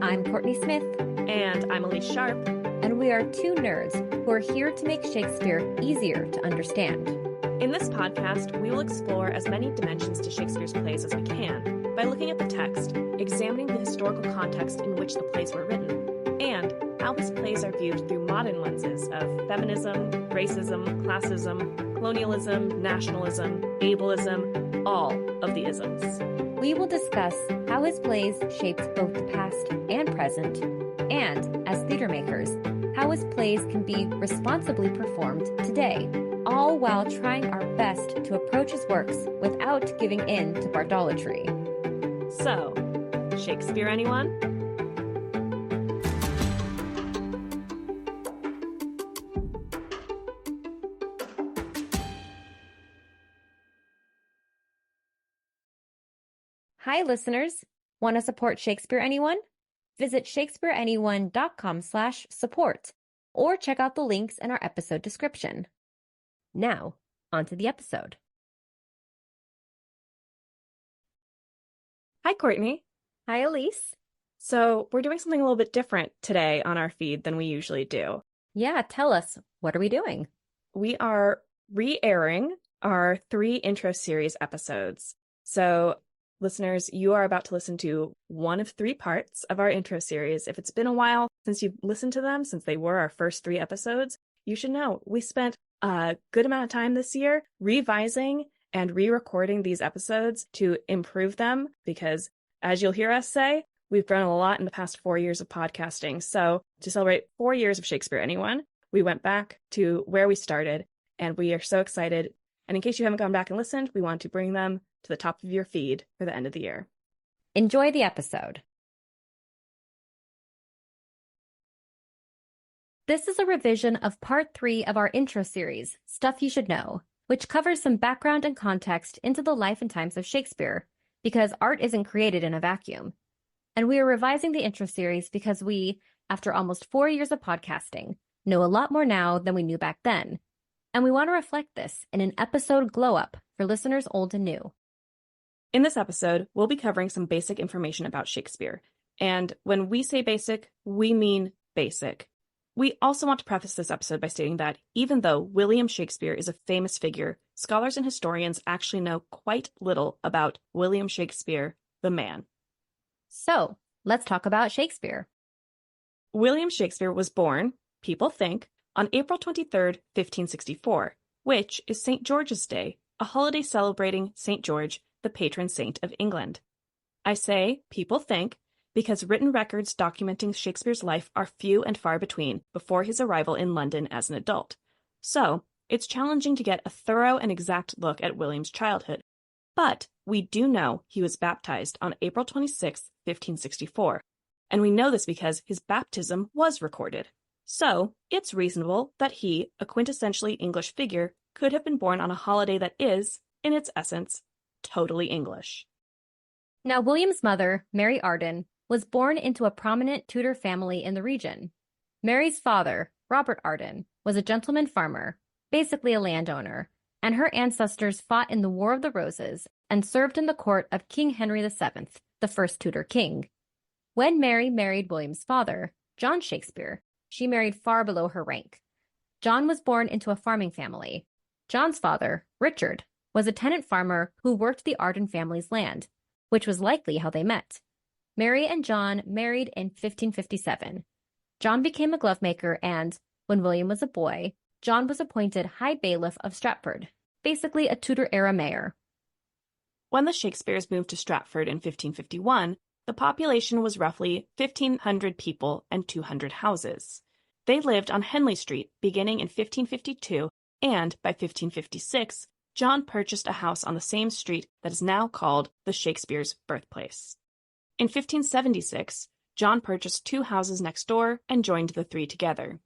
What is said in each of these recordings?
I'm Courtney Smith. And I'm Elise Sharp. And we are two nerds who are here to make Shakespeare easier to understand. In this podcast, we will explore as many dimensions to Shakespeare's plays as we can by looking at the text, examining the historical context in which the plays were written, and how his plays are viewed through modern lenses of feminism, racism, classism, colonialism, nationalism, ableism, all of the isms. We will discuss how his plays shaped both the past and present, and, as theater makers, how his plays can be responsibly performed today, all while trying our best to approach his works without giving in to bardolatry. So, Shakespeare, anyone? Hi, listeners. Want to support Shakespeare, anyone? Visit shakespeareanyone.com/support or check out the links in our episode description. Now, onto the episode. Hi, Courtney. Hi, Elise. So, we're doing something a little bit different today on our feed than we usually do. Yeah, tell us, what are we doing? We are re-airing our 3 intro series episodes. So, listeners, you are about to listen to one of 3 parts of our intro series. If it's been a while since you've listened to them, since they were our first 3 episodes, you should know we spent a good amount of time this year revising and re-recording these episodes to improve them because, as you'll hear us say, we've grown a lot in the past 4 years of podcasting. So to celebrate 4 years of Shakespeare Anyone, we went back to where we started, and we are so excited. And in case you haven't gone back and listened, we want to bring them to the top of your feed for the end of the year. Enjoy the episode. This is a revision of part 3 of our intro series, Stuff You Should Know, which covers some background and context into the life and times of Shakespeare, because art isn't created in a vacuum. And we are revising the intro series because we, after almost 4 years of podcasting, know a lot more now than we knew back then. And we want to reflect this in an episode glow-up for listeners old and new. In this episode, we'll be covering some basic information about Shakespeare. And when we say basic, we mean basic. We also want to preface this episode by stating that even though William Shakespeare is a famous figure, scholars and historians actually know quite little about William Shakespeare, the man. So, let's talk about Shakespeare. William Shakespeare was born, people think, on April 23rd, 1564, which is St. George's Day, a holiday celebrating St. George, the patron saint of England. I say people think because written records documenting Shakespeare's life are few and far between before his arrival in London as an adult. So, it's challenging to get a thorough and exact look at William's childhood. But we do know he was baptized on April 26, 1564, and we know this because his baptism was recorded. So, it's reasonable that he, a quintessentially English figure, could have been born on a holiday that is, in its essence, totally English. Now, William's mother, Mary Arden, was born into a prominent Tudor family in the region. Mary's father, Robert Arden, was a gentleman farmer, basically a landowner, and her ancestors fought in the War of the Roses and served in the court of King Henry VII, the first Tudor king. When Mary married William's father, John Shakespeare, she married far below her rank. John was born into a farming family. John's father, Richard, was a tenant farmer who worked the Arden family's land, which was likely how they met. Mary and John married in 1557. John became a glovemaker and, when William was a boy, John was appointed High Bailiff of Stratford, basically a Tudor-era mayor. When the Shakespeares moved to Stratford in 1551, the population was roughly 1,500 people and 200 houses. They lived on Henley Street beginning in 1552, and by 1556, John purchased a house on the same street that is now called the Shakespeares' birthplace. In 1576, John purchased 2 houses next door and joined the 3 together.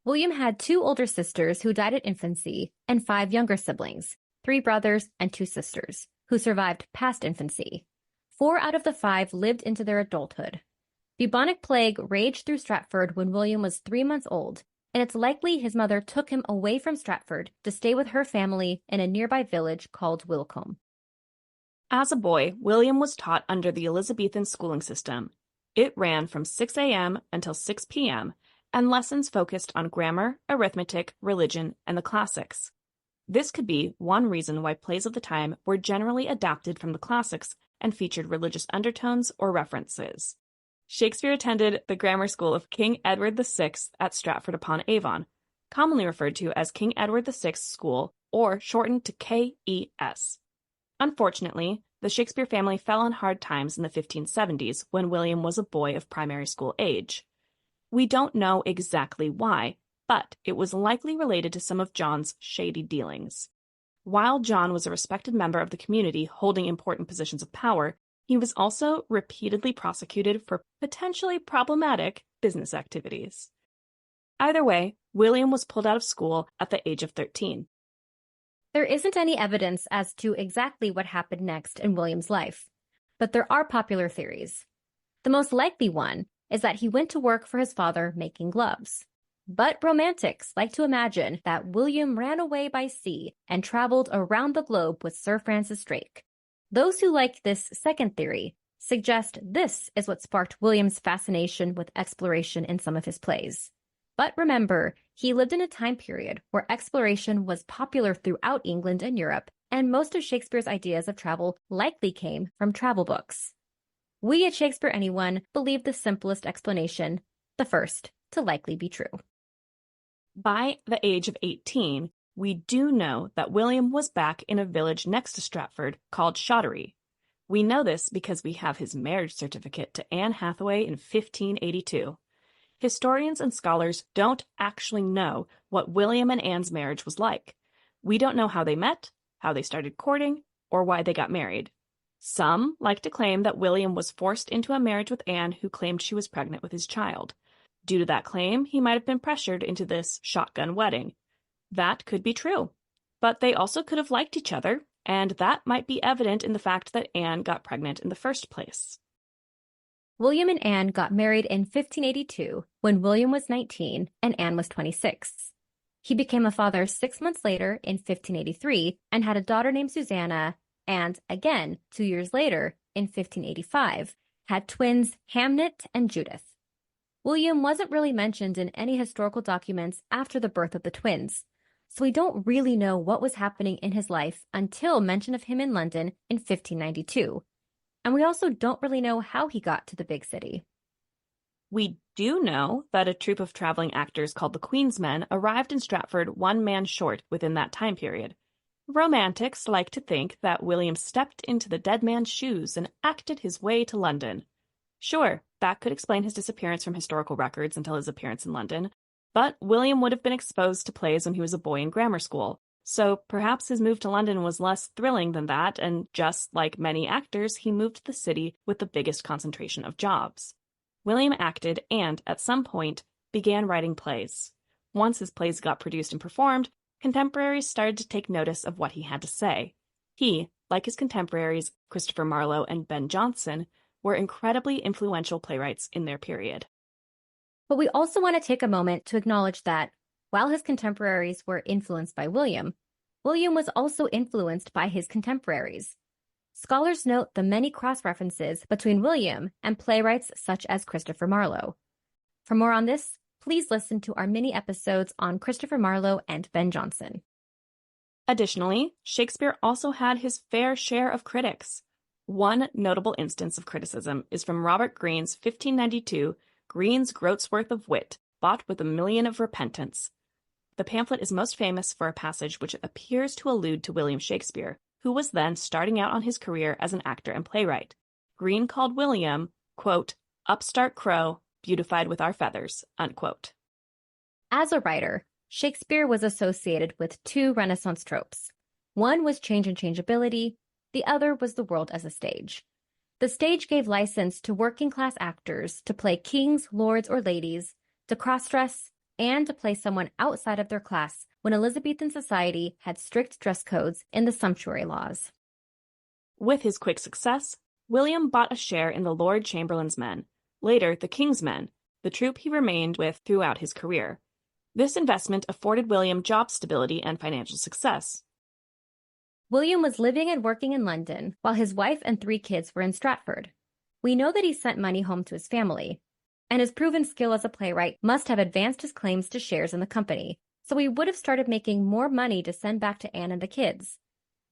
William had 2 older sisters who died at infancy and 5 younger siblings, 3 brothers and 2 sisters, who survived past infancy. 4 out of the 5 lived into their adulthood. Bubonic plague raged through Stratford when William was 3 months old, and it's likely his mother took him away from Stratford to stay with her family in a nearby village called Wilcombe. As a boy, William was taught under the Elizabethan schooling system. It ran from 6 a.m. until 6 p.m., and lessons focused on grammar, arithmetic, religion, and the classics. This could be one reason why plays of the time were generally adapted from the classics and featured religious undertones or references. Shakespeare attended the grammar school of King Edward VI at Stratford-upon-Avon, commonly referred to as King Edward VI School, or shortened to KES. Unfortunately, the Shakespeare family fell on hard times in the 1570s when William was a boy of primary school age. We don't know exactly why, but it was likely related to some of John's shady dealings. While John was a respected member of the community holding important positions of power, he was also repeatedly prosecuted for potentially problematic business activities. Either way, William was pulled out of school at the age of 13. There isn't any evidence as to exactly what happened next in William's life, but there are popular theories. The most likely one is that he went to work for his father making gloves. But romantics like to imagine that William ran away by sea and traveled around the globe with Sir Francis Drake. Those who like this second theory suggest this is what sparked William's fascination with exploration in some of his plays. But remember, he lived in a time period where exploration was popular throughout England and Europe, and most of Shakespeare's ideas of travel likely came from travel books. We at Shakespeare Anyone believe the simplest explanation, the first, to likely be true. By the age of 18, we do know that William was back in a village next to Stratford called Shottery. We know this because we have his marriage certificate to Anne Hathaway in 1582. Historians and scholars don't actually know what William and Anne's marriage was like. We don't know how they met, how they started courting, or why they got married. Some like to claim that William was forced into a marriage with Anne, who claimed she was pregnant with his child. Due to that claim, he might have been pressured into this shotgun wedding. That could be true. But they also could have liked each other, and that might be evident in the fact that Anne got pregnant in the first place. William and Anne got married in 1582 when William was 19 and Anne was 26. He became a father 6 months later in 1583 and had a daughter named Susanna, and again 2 years later in 1585 had twins Hamnet and Judith. William wasn't really mentioned in any historical documents after the birth of the twins, so we don't really know what was happening in his life until mention of him in London in 1592. And we also don't really know how he got to the big city. We do know that a troupe of traveling actors called the Queen's Men arrived in Stratford one man short within that time period. Romantics like to think that William stepped into the dead man's shoes and acted his way to London. Sure, that could explain his disappearance from historical records until his appearance in London, but William would have been exposed to plays when he was a boy in grammar school, so perhaps his move to London was less thrilling than that, and just like many actors, he moved to the city with the biggest concentration of jobs. William acted and, at some point, began writing plays. Once his plays got produced and performed, contemporaries started to take notice of what he had to say. He, like his contemporaries Christopher Marlowe and Ben Jonson, were incredibly influential playwrights in their period. But we also want to take a moment to acknowledge that, while his contemporaries were influenced by William, William was also influenced by his contemporaries. Scholars note the many cross-references between William and playwrights such as Christopher Marlowe. For more on this, please listen to our mini episodes on Christopher Marlowe and Ben Jonson. Additionally, Shakespeare also had his fair share of critics. One notable instance of criticism is from Robert Greene's 1592 Greene's Groat's Worth of Wit, bought with £1,000,000 of repentance. The pamphlet is most famous for a passage which appears to allude to William Shakespeare, who was then starting out on his career as an actor and playwright. Greene called William, quote, upstart crow, beautified with our feathers, unquote. As a writer, Shakespeare was associated with two Renaissance tropes. One was change and changeability, the other was the world as a stage. The stage gave license to working-class actors to play kings, lords, or ladies, to cross-dress, and to play someone outside of their class when Elizabethan society had strict dress codes in the sumptuary laws. With his quick success, William bought a share in the Lord Chamberlain's Men, later the King's Men, the troupe he remained with throughout his career. This investment afforded William job stability and financial success. William was living and working in London while his wife and 3 kids were in Stratford. We know that he sent money home to his family, and his proven skill as a playwright must have advanced his claims to shares in the company, so he would have started making more money to send back to Anne and the kids.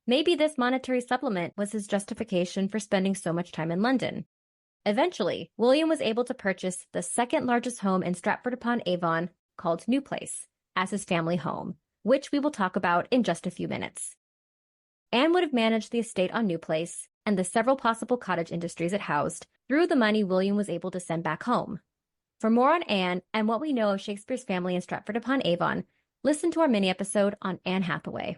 Maybe this monetary supplement was his justification for spending so much time in London. Eventually, William was able to purchase the second largest home in Stratford-upon-Avon, called New Place, as his family home, which we will talk about in just a few minutes. Anne would have managed the estate on New Place and the several possible cottage industries it housed through the money William was able to send back home. For more on Anne and what we know of Shakespeare's family in Stratford-upon-Avon, listen to our mini-episode on Anne Hathaway.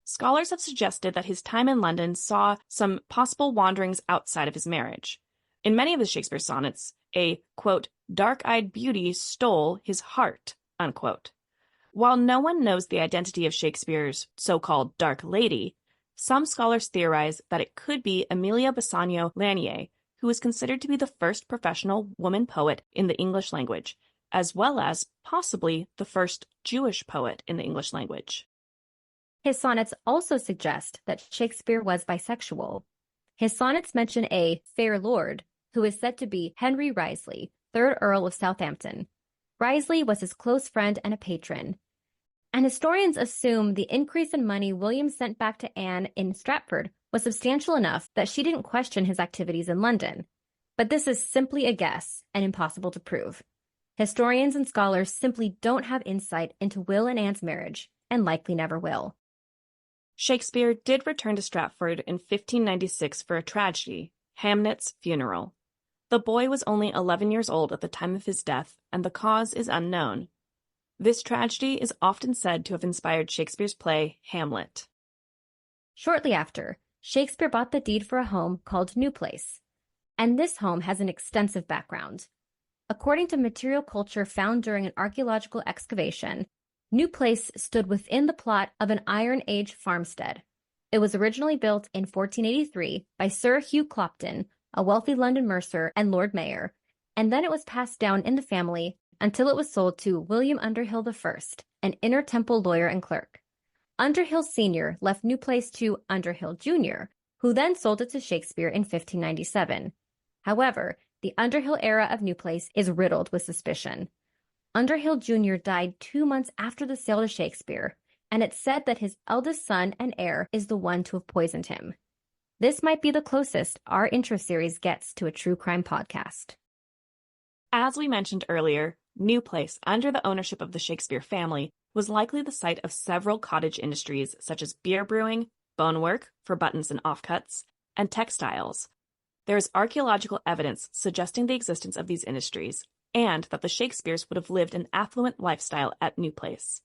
Scholars have suggested that his time in London saw some possible wanderings outside of his marriage. In many of the Shakespeare sonnets, a, quote, dark-eyed beauty stole his heart, unquote. While no one knows the identity of Shakespeare's so-called Dark Lady, some scholars theorize that it could be Amelia Bassanio Lanier, who is considered to be the first professional woman poet in the English language, as well as possibly the first Jewish poet in the English language. His sonnets also suggest that Shakespeare was bisexual. His sonnets mention a fair lord, who is said to be Henry Wriothesley, 3rd Earl of Southampton. Wriothesley was his close friend and a patron, and historians assume the increase in money William sent back to Anne in Stratford was substantial enough that she didn't question his activities in London. But this is simply a guess and impossible to prove. Historians and scholars simply don't have insight into Will and Anne's marriage, and likely never will. Shakespeare did return to Stratford in 1596 for a tragedy, Hamlet's funeral. The boy was only 11 years old at the time of his death, and the cause is unknown. This tragedy is often said to have inspired Shakespeare's play Hamlet. Shortly after, Shakespeare bought the deed for a home called New Place, and this home has an extensive background. According to material culture found during an archaeological excavation, New Place stood within the plot of an Iron Age farmstead. It was originally built in 1483 by Sir Hugh Clopton, a wealthy London mercer and Lord Mayor, and then it was passed down in the family until it was sold to William Underhill I, an Inner Temple lawyer and clerk. Underhill Sr. left New Place to Underhill Jr., who then sold it to Shakespeare in 1597. However, the Underhill era of New Place is riddled with suspicion. Underhill Jr. died 2 months after the sale to Shakespeare, and it's said that his eldest son and heir is the one to have poisoned him. This might be the closest our intro series gets to a true crime podcast. As we mentioned earlier, New Place, under the ownership of the Shakespeare family, was likely the site of several cottage industries such as beer brewing, bonework for buttons and offcuts, and textiles. There is archaeological evidence suggesting the existence of these industries and that the Shakespeares would have lived an affluent lifestyle at New Place.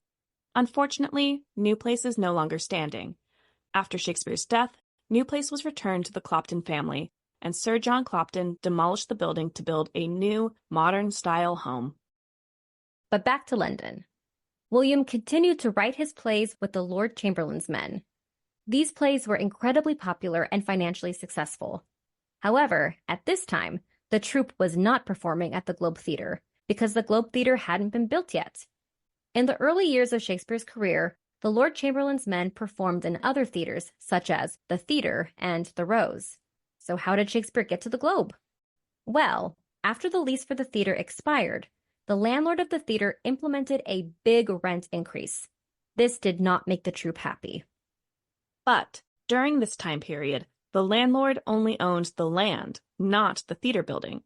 Unfortunately, New Place is no longer standing. After Shakespeare's death, New Place was returned to the Clopton family, and Sir John Clopton demolished the building to build a new, modern-style home. But back to London. William continued to write his plays with the Lord Chamberlain's men. These plays were incredibly popular and financially successful. However, at this time, the troupe was not performing at the Globe Theatre because the Globe Theatre hadn't been built yet. In the early years of Shakespeare's career, the Lord Chamberlain's men performed in other theatres such as the Theatre and the Rose. So how did Shakespeare get to the Globe? Well, after the lease for the theatre expired, the landlord of the theatre implemented a big rent increase. This did not make the troupe happy. But during this time period, the landlord only owned the land, not the theatre building.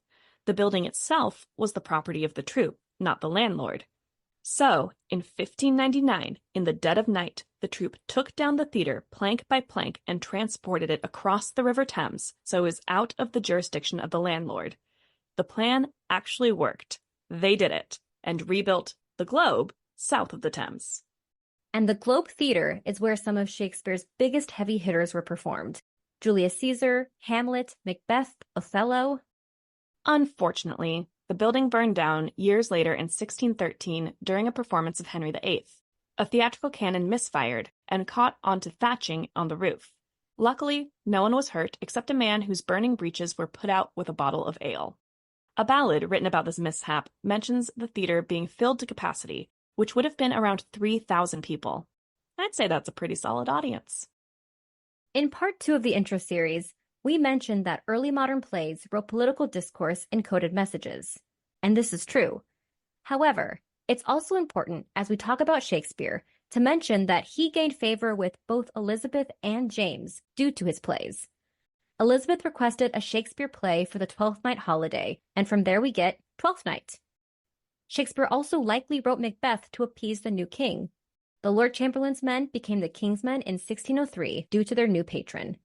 The building itself was the property of the troupe, not the landlord. So, in 1599, in the dead of night, the troupe took down the theatre plank by plank and transported it across the River Thames, so it was out of the jurisdiction of the landlord. The plan actually worked. They did it, and rebuilt the Globe south of the Thames. And the Globe Theatre is where some of Shakespeare's biggest heavy hitters were performed. Julius Caesar, Hamlet, Macbeth, Othello. Unfortunately, the building burned down years later in 1613 during a performance of Henry VIII. A theatrical cannon misfired and caught onto thatching on the roof. Luckily, no one was hurt except a man whose burning breeches were put out with a bottle of ale. A ballad written about this mishap mentions the theatre being filled to capacity, which would have been around 3,000 people. I'd say that's a pretty solid audience. In part 2 of the intro series, we mentioned that early modern plays wrote political discourse in coded messages. And this is true. However, it's also important, as we talk about Shakespeare, to mention that he gained favor with both Elizabeth and James due to his plays. Elizabeth requested a Shakespeare play for the Twelfth Night holiday, and from there we get Twelfth Night. Shakespeare also likely wrote Macbeth to appease the new king. The Lord Chamberlain's men became the King's men in 1603 due to their new patron.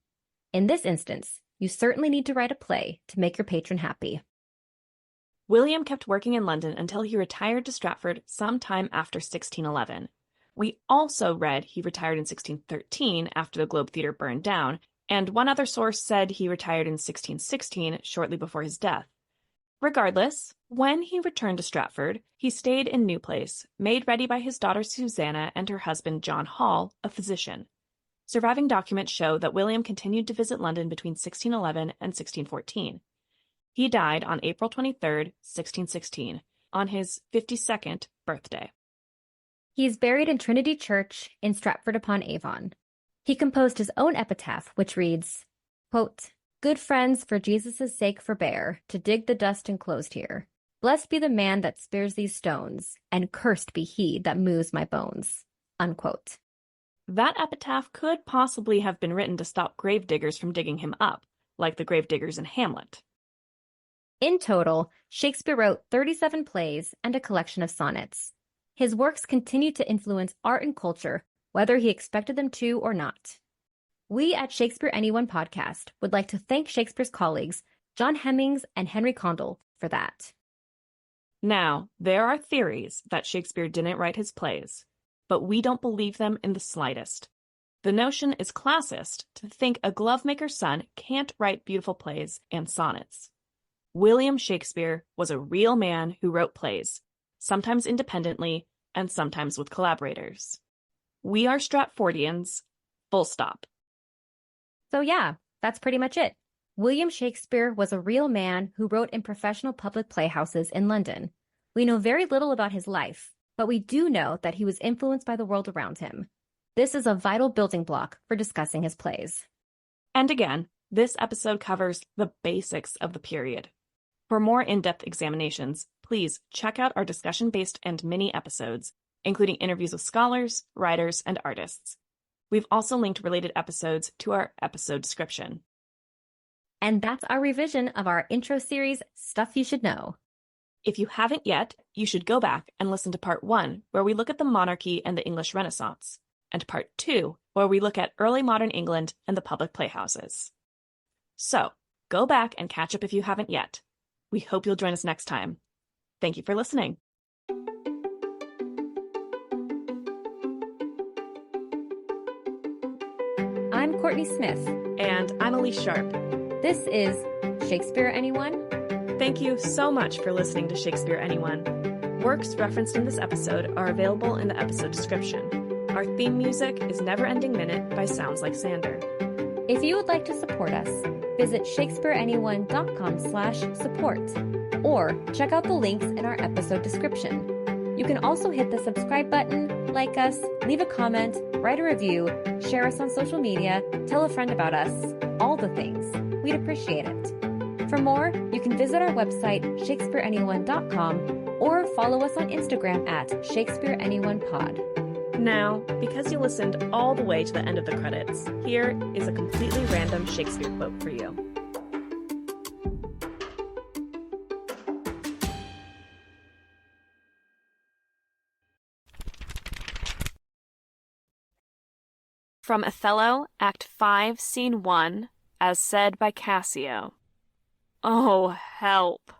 In this instance, you certainly need to write a play to make your patron happy. William kept working in London until he retired to Stratford sometime after 1611. We also read he retired in 1613 after the Globe Theatre burned down, and one other source said he retired in 1616 shortly before his death. Regardless, when he returned to Stratford, he stayed in New Place, made ready by his daughter Susanna and her husband John Hall, a physician. Surviving documents show that William continued to visit London between 1611 and 1614. He died on April 23, 1616, on his 52nd birthday. He is buried in Trinity Church in Stratford-upon-Avon. He composed his own epitaph, which reads, quote, "Good friends, for Jesus' sake forbear to dig the dust enclosed here. Blessed be the man that spares these stones, and cursed be he that moves my bones." Unquote. That epitaph could possibly have been written to stop gravediggers from digging him up, like the gravediggers in Hamlet. In total, Shakespeare wrote 37 plays and a collection of sonnets. His works continue to influence art and culture, whether he expected them to or not. We at Shakespeare Anyone podcast would like to thank Shakespeare's colleagues, John Hemmings and Henry Condell, for that. Now, there are theories that Shakespeare didn't write his plays, but we don't believe them in the slightest. The notion is classist to think a glovemaker's son can't write beautiful plays and sonnets. William Shakespeare was a real man who wrote plays, sometimes independently and sometimes with collaborators. We are Stratfordians, full stop. So yeah, that's pretty much it. William Shakespeare was a real man who wrote in professional public playhouses in London. We know very little about his life, but we do know that he was influenced by the world around him. This is a vital building block for discussing his plays. And again, this episode covers the basics of the period. For more in-depth examinations, please check out our discussion-based and mini episodes, including interviews with scholars, writers, and artists. We've also linked related episodes to our episode description. And that's our revision of our intro series, Stuff You Should Know. If you haven't yet, you should go back and listen to Part 1, where we look at the monarchy and the English Renaissance, and Part 2, where we look at early modern England and the public playhouses. So, go back and catch up if you haven't yet. We hope you'll join us next time. Thank you for listening. I'm Courtney Smith. And I'm Elise Sharp. This is Shakespeare Anyone? Thank you so much for listening to Shakespeare Anyone. Works referenced in this episode are available in the episode description. Our theme music is Never Ending Minute by Sounds Like Sander. If you would like to support us, visit shakespeareanyone.com/support or check out the links in our episode description. You can also hit the subscribe button, like us, leave a comment, write a review, share us on social media, tell a friend about us, all the things. We'd appreciate it. For more, you can visit our website, shakespeareanyone.com, or follow us on Instagram at shakespeareanyonepod. Now, because you listened all the way to the end of the credits, here is a completely random Shakespeare quote for you. From Othello, Act 5, Scene 1, as said by Cassio. Oh, help!